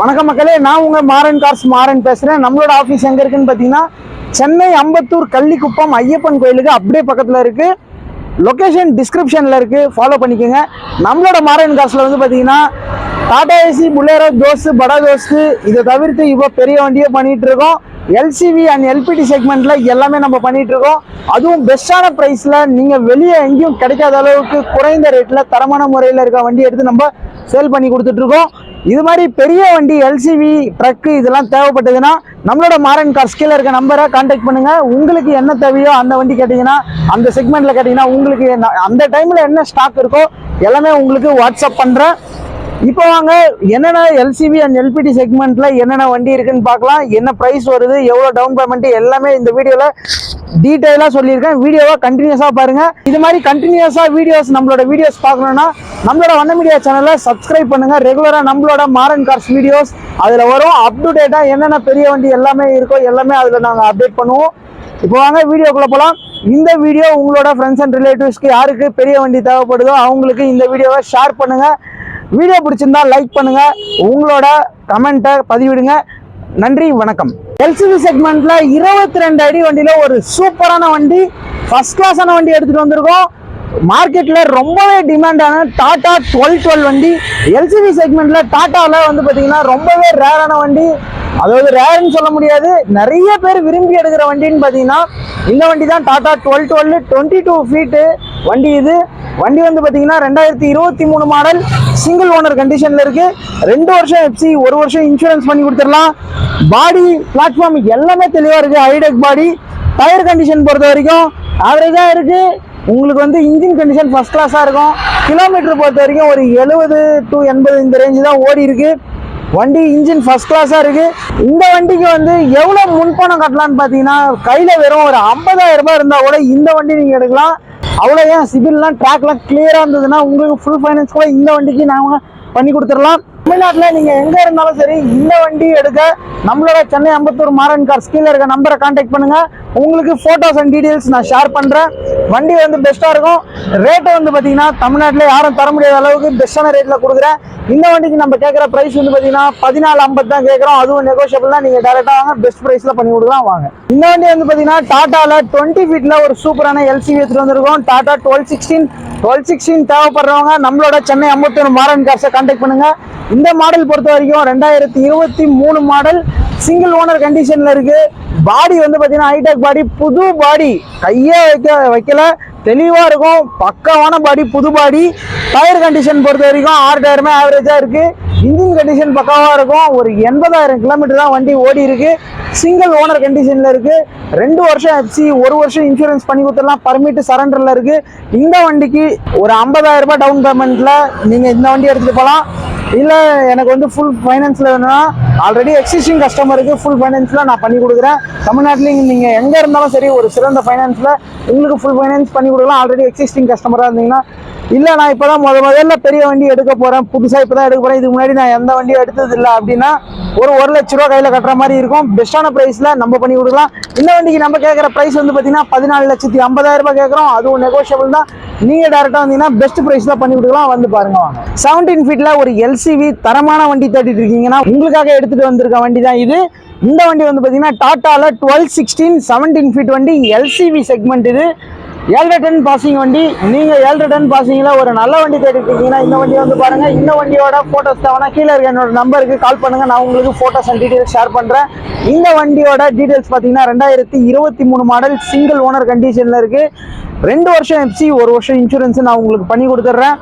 வணக்கம் மக்களே, நான் உங்க மாறன் கார்ஸ் மாறன் பேசுறேன். நம்மளோட ஆஃபீஸ் எங்க இருக்குன்னு பார்த்தீங்கன்னா சென்னை அம்பத்தூர் கள்ளிக்குப்பம் ஐயப்பன் கோயிலுக்கு அப்படியே பக்கத்தில் இருக்கு. லொகேஷன் டிஸ்கிரிப்ஷனில் இருக்கு, ஃபாலோ பண்ணிக்கோங்க. நம்மளோட மாறன் கார்ஸில் வந்து பார்த்தீங்கன்னா Tata AC, புலேரோ, those, Bada those இதை தவிர்த்து இப்போ பெரிய வண்டியை பண்ணிட்டு இருக்கோம். எல்சிவி அண்ட் எல்பிடி செக்மெண்ட்ல எல்லாமே நம்ம பண்ணிட்டு இருக்கோம். அதுவும் பெஸ்டான பிரைஸ்ல, நீங்க வெளியே எங்கேயும் கிடைக்காத அளவுக்கு குறைந்த ரேட்ல தரமான முறையில் இருக்க வண்டி எடுத்து நம்ம சேல் பண்ணி கொடுத்துட்டு இருக்கோம். இது மாதிரி பெரிய வண்டி எல்சிவி ட்ரக்கு இதெல்லாம் தேவைப்பட்டதுன்னா நம்மளோட மாறன் கார்ஸ் கீழே இருக்க நம்பரை கான்டாக்ட் பண்ணுங்க. உங்களுக்கு என்ன தேவையோ அந்த வண்டி கேட்டீங்கன்னா, அந்த செக்மெண்ட்ல கேட்டீங்கன்னா, உங்களுக்கு அந்த டைம்ல என்ன ஸ்டாக் இருக்கோ எல்லாமே உங்களுக்கு வாட்ஸ்அப் பண்றேன். இப்போ வாங்க என்னென்ன எல்சிவி அண்ட் எல்பிடி செக்மெண்ட்ல என்னென்ன வண்டி இருக்குன்னு பார்க்கலாம். என்ன ப்ரைஸ் வருது, எவ்வளோ டவுன் பேமெண்ட், எல்லாமே இந்த வீடியோல டீட்டெயிலாக சொல்லியிருக்கேன். வீடியோவை கண்டினியூஸாக பாருங்க. இது மாதிரி கண்டினியூஸாக நம்மளோட வீடியோஸ் பார்க்கணும்னா நம்மளோட வண்ண மீடியா சேனலை சப்ஸ்கிரைப் பண்ணுங்க. ரெகுலராக நம்மளோட மாறன் கார்ஸ் வீடியோஸ் அதில் வரும். அப் டு டேட்டாக என்னென்ன பெரிய வண்டி எல்லாமே இருக்கோ எல்லாமே அதில் நாங்கள் அப்டேட் பண்ணுவோம். இப்போ வாங்க வீடியோக்குள்ள போகலாம். இந்த வீடியோ உங்களோட ஃப்ரெண்ட்ஸ் அண்ட் ரிலேட்டிவ்ஸ்க்கு யாருக்கு பெரிய வண்டி தேவைப்படுதோ அவங்களுக்கு இந்த வீடியோவை ஷேர் பண்ணுங்க. வீடியோ பிடிச்சிருந்தா லைக் பண்ணுங்க, உங்களோட கமெண்ட்டை பதிவிடுங்க. நன்றி, வணக்கம். எல்சிவி செக்மெண்ட்ல 22 அடி வண்டியில ஒரு சூப்பரான வண்டி, ஃபர்ஸ்ட் கிளாஸான வண்டி எடுத்துட்டு வந்திருக்கோம். மார்க்கெட்ல ரொம்பவே டிமாண்டான டாடா 1212 வண்டி. எல்சிவி செக்மெண்ட்ல டாட்டாவில் வந்து பார்த்தீங்கன்னா ரொம்பவே ரேரான வண்டி. அதாவது ரேர்னு சொல்ல முடியாது, நிறைய பேர் விரும்பி எடுக்கிற வண்டின்னு பார்த்தீங்கன்னா இந்த வண்டி தான். டாடா 1212 22 ஃபீட்டு வண்டி. இது வண்டி வந்து பார்த்தீங்கன்னா 2023 மாடல், சிங்கிள் ஓனர் கண்டிஷன்ல இருக்கு. 2 வருஷம் எஃப்சி, 1 வருஷம் இன்சூரன்ஸ் பண்ணி கொடுத்துடலாம். பாடி பிளாட்ஃபார்ம் எல்லாமே தெளிவா இருக்கு, ஹைடெக் பாடி. டயர் கண்டிஷன் பொறுத்த வரைக்கும் ஆவரேஜா இருக்கு. உங்களுக்கு வந்து இன்ஜின் கண்டிஷன் ஃபர்ஸ்ட் கிளாஸா இருக்கும். கிலோமீட்டர் பொறுத்த வரைக்கும் ஒரு 70 to 80 இந்த ரேஞ்சு தான் ஓடி இருக்கு. வண்டி இன்ஜின் ஃபர்ஸ்ட் கிளாஸா இருக்கு. இந்த வண்டிக்கு வந்து எவ்வளவு முன்பணம் கட்டலான்னு பாத்தீங்கன்னா, கையில வெறும் ஒரு 50,000 ரூபாய் இருந்தா கூட இந்த வண்டி நீங்க எடுக்கலாம். அவ்வளோ ஏன் சிபில்லாம் ட்ராக்லாம் கிளியரா இருந்ததுன்னா உங்களுக்கு ஃபுல் ஃபைனான்ஸ் கூட இந்த வண்டிக்கு நாங்கள் பண்ணி கொடுத்துடலாம். தமிழ்நாட்டில் நீங்கள் எங்கே இருந்தாலும் சரி இந்த வண்டி எடுக்க நம்மளோட சென்னை அம்பத்தூர் மாறன் கார்ஸ் கீழே இருக்க நம்பரை கான்டாக்ட் பண்ணுங்க. உங்களுக்கு ஃபோட்டோஸ் அண்ட் டீடைல்ஸ் நான் ஷேர் பண்ணுறேன். வண்டி வந்து பெஸ்ட்டாக இருக்கும். ரேட்டை வந்து பார்த்தீங்கன்னா தமிழ்நாட்டில் யாரும் தர முடியாத அளவுக்கு பெஸ்ட்டான ரேட்டில் கொடுக்குறேன். இந்த வண்டிக்கு நம்ம கேட்குற ப்ரைஸ் வந்து பார்த்தீங்கன்னா 14,50 தான் கேட்குறோம். அதுவும் நெகோஷியபிள் தான். நீங்கள் டேரெக்டாக வாங்க, பெஸ்ட் ப்ரைஸில் பண்ணி கொடுக்கலாம் வாங்க. இந்த வண்டி வந்து பார்த்தீங்கன்னா டாட்டாவில் 20 ஃபீட்டில் ஒரு சூப்பரான எல்சிவி எடுத்துகிட்டு வந்திருக்கோம். டாடா 1216 தேவைப்படுறவங்க நம்மளோட சென்னை அம்பத்தூர் மாறன் கார்ஸை கான்டாக்ட் பண்ணுங்க. இந்த மாடல் பொறுத்த வரைக்கும் 2023 மாடல், சிங்கிள் ஓனர் கண்டிஷன்ல இருக்கு. பாடி வந்து பாத்தீங்கன்னா ஹைடெக் பாடி, புது பாடி, கையே வைக்கல, தெளிவா இருக்கும். பக்காவான பாடி, புது பாடி. டயர் கண்டிஷன் பொறுத்த வரைக்கும் 6 டயருமே ஆவரேஜா இருக்கு. இன்ஜின் கண்டிஷன் பக்காவா இருக்கும். ஒரு 80,000 கிலோமீட்டர் தான் வண்டி ஓடி இருக்கு. சிங்கிள் ஓனர் கண்டிஷன்ல இருக்கு. 2 வருஷம் எஃப்சி, 1 வருஷம் இன்சூரன்ஸ் பண்ணி கொடுத்துடலாம். பர்மிட் சரண்டர்ல இருக்கு. இந்த வண்டிக்கு ஒரு 50,000 ரூபாய் டவுன் பேமெண்ட்ல நீங்க இந்த வண்டி எடுத்துட்டு போகலாம். இல்லை எனக்கு வந்து ஃபுல் ஃபைனான்ஸில் வேணும்னா ஆல்ரெடி எக்ஸிஸ்டிங் கஸ்டமருக்கு ஃபுல் ஃபைனான்ஸில் நான் பண்ணி கொடுக்குறேன். தமிழ்நாட்டில் நீங்கள் எங்கே இருந்தாலும் சரி ஒரு சிறந்த ஃபைனான்ஸில் உங்களுக்கு ஃபுல் ஃபைனான்ஸ் பண்ணி கொடுக்கலாம். ஆல்ரெடி எக்ஸிஸ்டிங் கஸ்டமராக இருந்தீங்கன்னா. இல்லை நான் இப்போ தான் முதல்ல பெரிய வண்டி எடுக்க போகிறேன், புதுசாக இப்போ தான் எடுக்க போகிறேன், இதுக்கு முன்னாடி நான் எந்த வண்டியும் எடுத்தது இல்லை அப்படின்னா ஒரு 1,00,000 ரூபா கையில் கட்டுற மாதிரி இருக்கும். பெஸ்ட்டான ப்ரைஸில் நம்ம பண்ணி கொடுக்கலாம். இந்த வண்டிக்கு நம்ம கேட்குற ப்ரைஸ் வந்து பார்த்தீங்கன்னா 14,50,000 ரூபாய் கேட்குறோம். அதுவும் நெகோஷியபிள் தான். நீங்க டைரக்டா வந்தீங்கன்னா பெஸ்ட் பிரைஸ்ல பண்ணி கொடுக்கலாம். வந்து பாருங்க வாங்க. 17 ஃபீட்ல ஒரு எல்சிவி தரமான வண்டி தேடிட்டு இருக்கீங்கன்னா உங்களுக்காக எடுத்துட்டு வந்திருக்க வண்டி தான் இது. இந்த வண்டி வந்து பாத்தீங்கன்னா டாட்டால 1216 17 ஃபீட் வண்டி, எல்சிவி செக்மெண்ட். இது 7 டன் பாசிங் வண்டி. நீங்க 7 டன் பாசிங்ல ஒரு நல்ல வண்டி தேடிட்டு இருக்கீங்கன்னா இந்த வண்டி வந்து பாருங்க. இந்த வண்டியோட போட்டோஸ் தேவைன்னா கீழே இருக்க என்னோட நம்பருக்கு கால் பண்ணுங்க. நான் உங்களுக்கு போட்டோஸ் அண்ட் டீடைல்ஸ் ஷேர் பண்றேன். இந்த வண்டியோட டீடைல்ஸ் பாத்தீங்கன்னா 2023 மாடல், சிங்கிள் ஓனர் கண்டிஷன்ல இருக்கு. 2 வருஷம் எஃப்சி, 1 வருஷம் இன்சூரன்ஸ் நான் உங்களுக்கு பண்ணி கொடுத்துட்றேன்.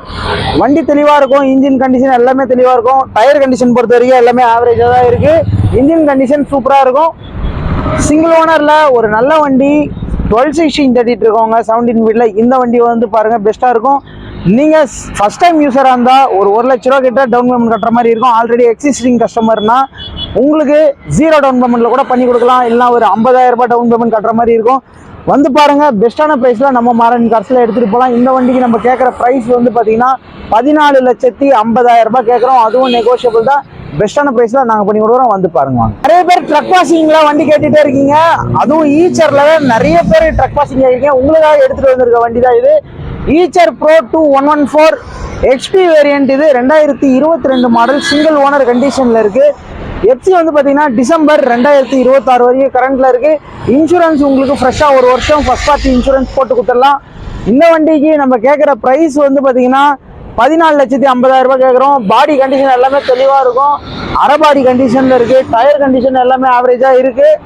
வண்டி தெளிவாக இருக்கும். இன்ஜின் கண்டிஷன் எல்லாமே தெளிவாக இருக்கும். டயர் கண்டிஷன் பொறுத்த வரைக்கும் எல்லாமே ஆவரேஜாக தான் இருக்குது. இன்ஜின் கண்டிஷன் சூப்பராக இருக்கும். சிங்கிள் ஓனரில் ஒரு நல்ல வண்டி 1216 தேடிட்டு இருக்கவங்க 17 ஃபீட்டில் இந்த வண்டி வந்து பாருங்கள், பெஸ்ட்டாக இருக்கும். நீங்கள் ஃபஸ்ட் டைம் யூஸராக இருந்தால் ஒரு 1,00,000 ரூபா கிட்ட டவுன் பேமெண்ட் கட்டுற மாதிரி இருக்கும். ஆல்ரெடி எக்ஸிஸ்டிங் கஸ்டமர்னா உங்களுக்கு 0 டவுன் பேமெண்ட்டில் கூட பண்ணி கொடுக்கலாம். இல்லைனா ஒரு 50,000 ரூபாய் டவுன் பேமெண்ட் கட்டுற மாதிரி இருக்கும். வந்து பாருங்க, பெஸ்ட்டான ப்ரைஸ்ல நம்ம மாறன் கார்ஸ்ல எடுத்துட்டு போகலாம். இந்த வண்டிக்கு நம்ம கேட்குற ப்ரைஸ் வந்து பார்த்தீங்கன்னா 14,50,000 ரூபாய் கேட்குறோம். அதுவும் நெகோஷியபிள் தான். பெஸ்ட்டான ப்ரைஸ்ல நாங்கள் பண்ணி கொடுக்குறோம். வந்து பாருங்க. நிறைய பேர் ட்ரக் வாஷிங்ல வண்டி கேட்டுட்டே இருக்கீங்க. அதுவும் ஈச்சர்ல நிறைய பேர் ட்ரக் வாஷிங் இருக்கீங்க. உங்களுக்காக எடுத்துட்டு வந்திருக்க வண்டி தான் இது. Eicher bro 2114 XP variant. இது 2022 மாடல், சிங்கிள் ஓனர் கண்டிஷனில் இருக்குது. எஃப்சி வந்து பார்த்தீங்கன்னா டிசம்பர் 2026 வரைக்கும் கரண்ட்டில் இருக்குது. இன்சூரன்ஸ் உங்களுக்கு ஃப்ரெஷ்ஷாக 1 வருஷம் ஃபர்ஸ்ட் பார்ட்டி இன்சூரன்ஸ் போட்டு கொடுத்துடலாம். இந்த வண்டிக்கு நம்ம கேட்குற ப்ரைஸ் வந்து பார்த்தீங்கன்னா 14,50,000 ரூபாய் கேட்குறோம். பாடி கண்டிஷன் எல்லாமே தெளிவாக இருக்கும். அரை பாடி கண்டிஷனில் இருக்குது. டயர் கண்டிஷன் எல்லாமே ஆவரேஜாக இருக்குது.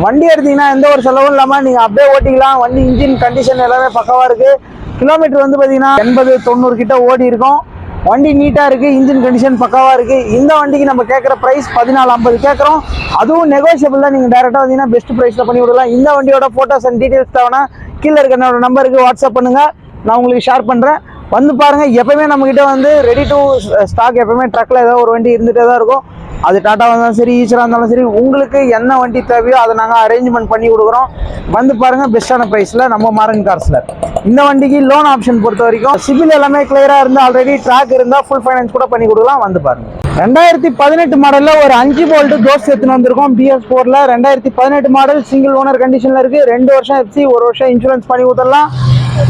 வண்டி எடுத்தீங்கன்னா எந்த ஒரு செலவும் இல்லாமல் நீங்கள் அப்படியே ஓட்டிக்கலாம். வண்டி இன்ஜின் கண்டிஷன் எல்லாமே பக்கவாக இருக்குது. கிலோமீட்டர் வந்து பார்த்தீங்கன்னா 80-90 கிட்ட ஓடி இருக்கும். வண்டி நீட்டாக இருக்குது. இன்ஜின் கண்டிஷன் பக்காவாக இருக்குது. இந்த வண்டிக்கு நம்ம கேட்குற ப்ரைஸ் 14,50 கேட்குறோம். அதுவும் நெகோஷியபிள் தான். நீங்கள் டேரெக்டாக வந்தீங்கன்னா பெஸ்ட் ப்ரைஸில் பண்ணி விடலாம். இந்த வண்டியோட ஃபோட்டோஸ் அண்ட் டீட்டெயில்ஸ் தேவைன்னா கீழே இருக்க என்னோட நம்பருக்கு வாட்ஸ்அப் பண்ணுங்கள், நான் உங்களுக்கு ஷேர் பண்ணுறேன். வந்து பாருங்கள். எப்பவுமே நம்மக்கிட்ட வந்து ரெடி டு ஸ்டாக் எப்பவுமே ட்ரக்கில் ஏதோ ஒரு வண்டி இருந்துகிட்டே தான் இருக்கும். அது டாட்டா இருந்தாலும் சரி, ஈச்சராக இருந்தாலும் சரி, உங்களுக்கு என்ன வண்டி தேவையோ அதை நாங்கள் அரேஞ்ச்மெண்ட் பண்ணி கொடுக்குறோம். வந்து பாருங்கள் பெஸ்ட்டான ப்ரைஸில் நம்ம மாரன் கார்ஸில். இந்த வண்டிக்கு லோன் ஆப்ஷன் பொறுத்த வரைக்கும் சிபில் எல்லாமே கிளியராக இருந்தால், ஆல்ரெடி ட்ராக் இருந்தால் ஃபுல் ஃபைனான்ஸ் கூட பண்ணி கொடுக்கலாம். வந்து பாருங்கள். 2018 மாடலில் ஒரு 5 போல்ட்டு டோஸ் எடுத்துன்னு வந்திருக்கோம். BS4ல் 2018 மாடல், சிங்கிள் ஓனர் கண்டிஷனில் இருக்குது. 2 வருஷம் எஃப்சி, 1 வருஷம் இன்சூரன்ஸ் பண்ணி கொடுத்துடலாம்.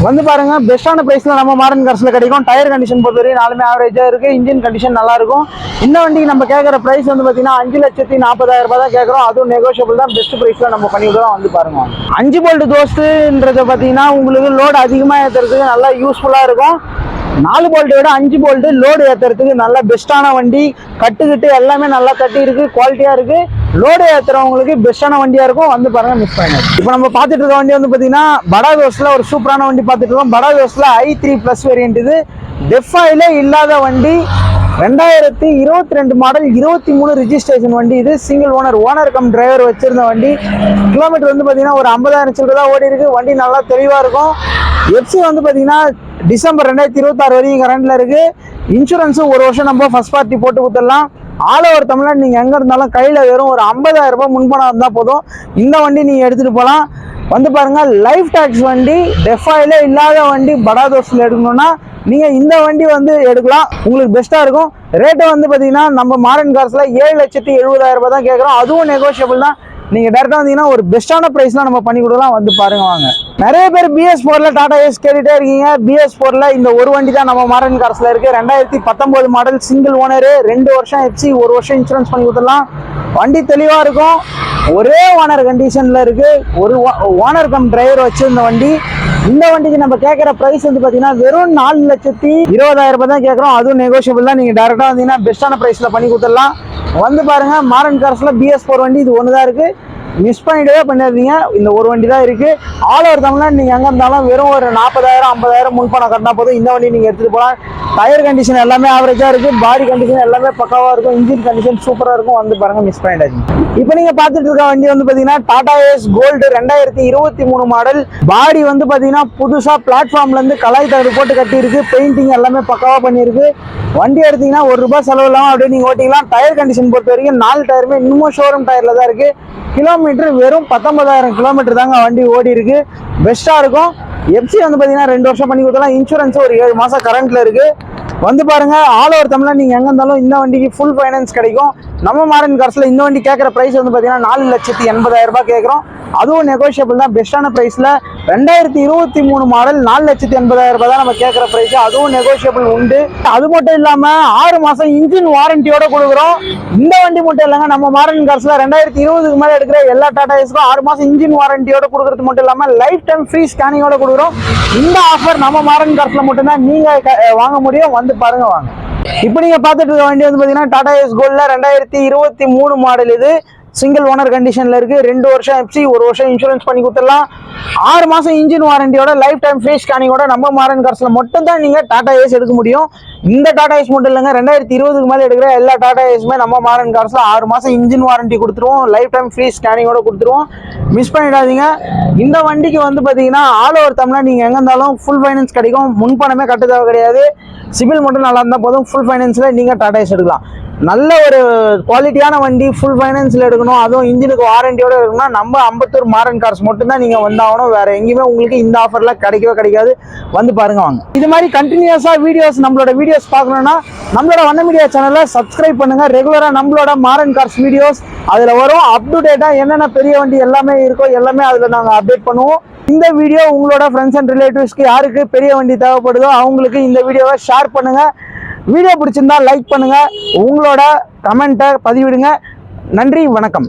வந்து பாருங்க, பெஸ்ட்டான ப்ரைஸில் நம்ம மாரன் கார்ஸில் கிடைக்கும். டயர் கண்டிஷன் பொறுத்தவரைக்கும் நாலுமே ஆவரேஜாக இருக்குது. இன்ஜின் கண்டிஷன் நல்லாயிருக்கும். இந்த வண்டிக்கு நம்ம கேட்குற ப்ரைஸ் வந்து பார்த்தீங்கன்னா 5,40,000 ரூபாய் தான் கேட்குறோம். அதுவும் நெகோஷியபிள் தான். பெஸ்ட் ப்ரைஸில் நம்ம பண்ணி விடுறோம். வந்து பாருங்க. 5 போல்ட் தோஸ்ட்டுன்றதை பார்த்தீங்கன்னா உங்களுக்கு லோடு அதிகமாக ஏற்றுறதுக்கு நல்லா யூஸ்ஃபுல்லாக இருக்கும். 4 போல்ட்டை விட 5 போல்ட்டு லோடு ஏற்றுறதுக்கு நல்ல பெஸ்ட்டான வண்டி. கட்டுக்கிட்டு எல்லாமே நல்லா கட்டி இருக்குது, குவாலிட்டியாக இருக்குது. லோடு ஏற்றுறவங்களுக்கு பெஸ்ட்டான வண்டியாக இருக்கும். வந்து பாருங்கள், மிஸ் பண்ணாது. இப்போ நம்ம பார்த்துட்டு இருக்க வண்டி வந்து பார்த்தீங்கன்னா படா தோஸ்டில் ஒரு சூப்பரான வண்டி பார்த்துட்டு இருக்கோம். படா தோஸ்டில் i3+ வேரியன்ட். இது டெஃபாயிலே இல்லாத வண்டி. 2022 மாடல், 23 ரிஜிஸ்ட்ரேஷன் வண்டி. இது சிங்கிள் ஓனர் கம் டிரைவர் வச்சிருந்த வண்டி. கிலோமீட்டர் வந்து பார்த்தீங்கன்னா ஒரு 50,000 சில்லரை தான் ஓடி இருக்கு. வண்டி நல்லா தெளிவாக இருக்கும். எஃப்சி வந்து பார்த்தீங்கன்னா டிசம்பர் 2026 வரைக்கும் கரண்ட்ல இருக்கு. இன்சூரன்ஸும் 1 வருஷம் நம்ம ஃபர்ஸ்ட் பார்ட்டி போட்டு கொடுத்துடலாம். ஆல் ஓவர் தமிழ்நாடு நீங்கள் எங்கே இருந்தாலும் கையில் வெறும் ஒரு 50,000 ரூபாய் முன்பணம் இருந்தால் போதும். இந்த வண்டி நீங்கள் எடுத்துகிட்டு போகலாம். வந்து பாருங்கள், லைஃப் டேக்ஸ் வண்டி, டெஃபாயிலே இல்லாத வண்டி படா தோஸ்டில் எடுக்கணும்னா நீங்கள் இந்த வண்டி வந்து எடுக்கலாம். உங்களுக்கு பெஸ்ட்டாக இருக்கும். ரேட்டு வந்து பார்த்தீங்கன்னா நம்ம மாரன் கார்ஸில் 7,70,000 ரூபாய் தான் கேட்குறோம். அதுவும் நெகோஷியபிள் தான். நீங்கள் டேரெக்டாக வந்தீங்கன்னா ஒரு பெஸ்ட்டான ப்ரைஸ்லாம் நம்ம பண்ணி கொடுக்கலாம். வந்து பாருங்க வாங்க. நிறைய பேர் BS4ல டாடா ஏஸ் கேட்டுகிட்டே இருக்கீங்க. BS4ல இந்த ஒரு வண்டி தான் நம்ம மாரன் கார்ஸில் இருக்குது. 2019 மாடல், சிங்கிள் ஓனரு, 2 வருஷம் எஃப்சி, 1 வருஷம் இன்சூரன்ஸ் பண்ணி கொடுத்துடலாம். வண்டி தெளிவாக இருக்கும். ஒரே ஓனர் கண்டிஷனில் இருக்குது. ஒரு ஓனர் கம் டிரைவர் வச்சுருந்த வண்டி. இந்த வண்டிக்கு நம்ம கேட்குற ப்ரைஸ் வந்து பார்த்தீங்கன்னா வெறும் 4,20,000 ரூபாய் தான் கேட்குறோம். அதுவும் நெகோஷியபிள் தான். நீங்கள் டேரெக்டாக வந்தீங்கன்னா பெஸ்ட்டான ப்ரைஸில் பண்ணி கொடுத்துடலாம். வந்து பாருங்க, மாரன் கார்ஸில் BS4 வண்டி இது ஒன்று தான் இருக்குது. மிஸ் பண்ணிட்டவே பண்ணிடுறீங்க. இந்த ஒரு வண்டி தான் இருக்குது. ஆல் ஓவர் தமிழ்நாடு நீங்கள் எங்கே இருந்தாலும் வெறும் ஒரு 40,000 50,000 முன்பணம் கட்டினா போதும். இந்த வண்டி நீங்கள் எடுத்துகிட்டு போகலாம். டயர் கண்டிஷன் எல்லாமே ஆவரேஜாக இருக்குது. பாடி கண்டிஷன் எல்லாமே பக்காவாக இருக்கும். இன்ஜின் கண்டிஷன் சூப்பராக இருக்கும். வந்து பாருங்கள், மிஸ் பண்ணிடாதீங்க. இப்போ நீங்கள் பார்த்துட்டு இருக்க வண்டி வந்து பார்த்தீங்கன்னா டாடா ஏஸ் கோல்டு 2023 மாடல். பாடி வந்து பார்த்தீங்கன்னா புதுசாக பிளாட்ஃபார்ம்லேருந்து கலாய் தகடு போட்டு கட்டியிருக்கு. பெயிண்டிங் எல்லாமே பக்காவாக பண்ணியிருக்கு. வண்டி எடுத்தீங்கன்னா ₹1 செலவு இல்லாமல் அப்படியே நீங்கள் ஓட்டிக்கலாம். டயர் கண்டிஷன் பொறுத்த வரைக்கும் 4 டயருமே இன்னமும் ஷோரூம் டயரில் தான் இருக்குது. கிலோமீட்டர் வெறும் 19,000 கிலோமீட்டர் தாங்க வண்டி ஓடி இருக்கு. பெஸ்ட்டாக இருக்கும். எஃப்சி வந்து பார்த்தீங்கன்னா 2 வருஷம் பண்ணி கொடுத்தலாம். இன்சூரன்ஸ் ஒரு 7 மாதம் கரண்ட்டில் இருக்குது. வந்து பாருங்க, ஆல் ஓவர் தமிழ்நாடு நீங்கள் எங்கே இருந்தாலும் இந்த வண்டிக்கு ஃபுல் ஃபைனான்ஸ் கிடைக்கும். நம்ம மாரன் கார்ஸில் இந்த வண்டி கேட்குற ப்ரைஸ் வந்து பார்த்தீங்கன்னா 4,80,000 ரூபாய் கேட்குறோம். அதுவும் நெகோஷியபிள் தான். பெஸ்ட்டான ப்ரைஸில் 2023 மாடல் 4,80,000 ரூபாய் தான் நம்ம கேட்குற ப்ரைஸ். அதுவும் நெகோஷியபிள் உண்டு. அது மட்டும் இல்லாமல் 6 மாதம் இன்ஜின் வாரண்டியோட கொடுக்குறோம். இந்த வண்டி மட்டும் இல்லைங்க, நம்ம மாரன் கார்ஸில் 2020க்கு மேலே எடுக்கிற எல்லா டாடா ஏஸ்க்கும் 6 மாதம் இன்ஜின் வாரண்டியோட கொடுக்குறது மட்டும் இல்லாமல் லைஃப் டைம் ஃப்ரீ ஸ்கேனிங்கோட கொடுக்குறோம். இந்த ஆஃபர் நம்ம மாரன் கார்ஸில் மட்டும்தான் நீங்கள் வாங்க முடியும். வந்து பாருங்க வாங்க. இப்போ நீங்கள் பார்த்துட்டு இருக்க வண்டி வந்து பார்த்தீங்கன்னா டாடா ஏஸ் கோல்டில் 2023 மாடல். இது சிங்கிள் ஓனர் கண்டிஷனில் இருக்குது. 2 வருஷம் எஃப்சி, 1 வருஷம் இன்சூரன்ஸ் பண்ணி கொடுத்துடலாம். 6 மாதம் இன்ஜின் வாரண்டியோட லைஃப் டைம் ஃப்ரீ ஸ்கேனிங்கோட நம்ம மாரன் கார்ஸில் மட்டும் தான் நீங்கள் டாடா ஏஸ் எடுக்க முடியும். இந்த டாடா ஏஸ் மட்டும் இல்லைங்க, 2020க்கு மேலே எடுக்கிற எல்லா டாடா ஏஸுமே நம்ம மாரன் கார்ஸில் 6 மாதம் இன்ஜின் வாரண்டி கொடுத்துருவோம். லைஃப் டைம் ஃப்ரீ ஸ்கேனிங்கோட கொடுத்துருவோம். மிஸ் பண்ணிடாதீங்க. இந்த வண்டிக்கு வந்து பார்த்தீங்கன்னா ஆல் ஓவர் தமிழ்நாடு நீங்கள் எங்கே இருந்தாலும் ஃபுல் ஃபைனான்ஸ் கிடைக்கும். முன்பணமே கட்ட தேவை கிடையாது. சிபில் மட்டும் நல்லா இருந்தால் போதும். ஃபுல் ஃபைனான்ஸில் நீங்கள் டாடா ஏஸ் எடுக்கலாம். நல்ல ஒரு குவாலிட்டியான வண்டி ஃபுல் ஃபைனான்ஸில் எடுக்கணும், அதுவும் இன்ஜினுக்கு வாரண்டியோட இருக்கணும்னா நம்ம அம்பத்தூர் மாரன் கார்ஸ் மட்டும்தான் நீங்கள் வந்தாகணும். வேறு எங்கேயுமே உங்களுக்கு இந்த ஆஃபர்லாம் கிடைக்கவே கிடைக்காது. வந்து பாருங்க வாங்க. இது மாதிரி கண்டினியூஸாக நம்மளோட வீடியோஸ் பார்க்கணுன்னா நம்மளோட வண்ண மீடியா சேனலை சப்ஸ்கிரைப் பண்ணுங்கள். ரெகுலராக நம்மளோட மாரன் கார்ஸ் வீடியோஸ் அதில் வரும். அப் டு டேட்டாக என்னென்ன பெரிய வண்டி எல்லாமே இருக்கோ எல்லாமே அதில் நாங்கள் அப்டேட் பண்ணுவோம். இந்த வீடியோ உங்களோட ஃப்ரெண்ட்ஸ் அண்ட் ரிலேட்டிவ்ஸ்க்கு யாருக்கு பெரிய வண்டி தேவைப்படுதோ அவங்களுக்கு இந்த வீடியோவை ஷேர் பண்ணுங்கள். வீடியோ பிடிச்சிருந்தா லைக் பண்ணுங்கள், உங்களோட கமெண்ட்டை பதிவிடுங்க. நன்றி, வணக்கம்.